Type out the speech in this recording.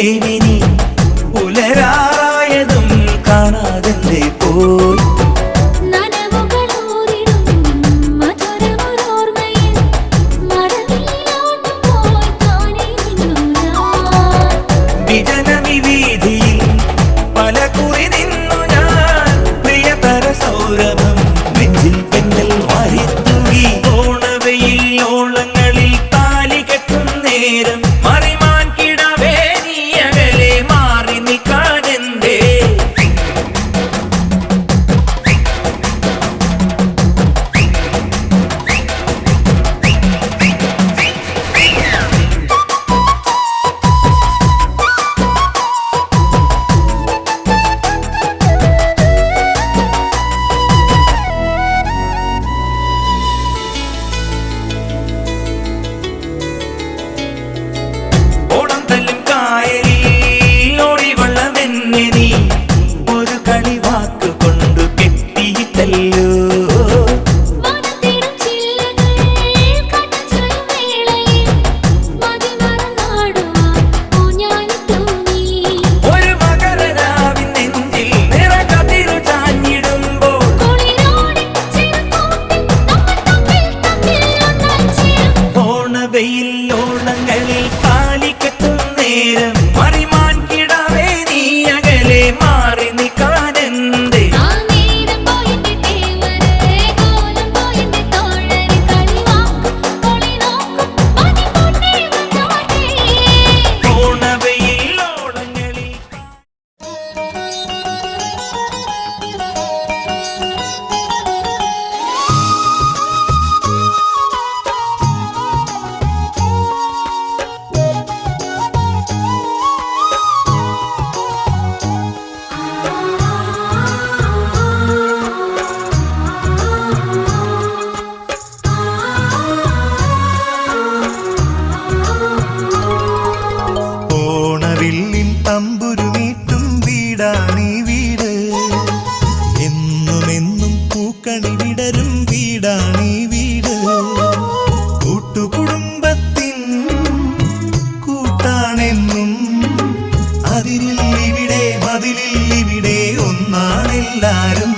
തേനിനി പുലരാറായതും കാണാതെ പോയി. വിജനമി വീതിയിൽ പല കുറി നിന്നു ഞാൻ പ്രിയതര സൗരഭം നെഞ്ചിൽ പെണ്ണൽ വാരിത്തൂകി. ഓണവയിൽ ഓളങ്ങളിൽ താലി കെട്ടും നേരം മറിമാൻ കിടവേ നീ അകലെ മാറി നിൽക്കാനെന്തേ? ഒരു കളി വാക്ക് കൊണ്ടു കെട്ടിയിട്ടല്ലോ. ഒരു മകരരാവിൻ നെഞ്ചിൽ നിറകതിരു ചാഞ്ഞിടുമ്പോൾ ഓണവെയിൽ ഓണങ്ങളിൽ താലി കെട്ടും നേരം മറിമാൻ കിടവേ നീ അകലെ മാറി നിൽക്കാനെന്തേ? ഓണവെയിൽ ഓണങ്ങളിൽ ഓണവില്ലിൻ തമ്പുരുമീട്ടും വീടാണീ വീട്. എന്നുമെന്നും പൂക്കണി വിടരും വീടാണീ വീട്. കൂട്ടുകുടുംബത്തിൻ കൂട്ടാണെന്നും അതിരില്ലിവിടെ മതിലില്ലിവിടെ ഒന്നാണെല്ലാരും.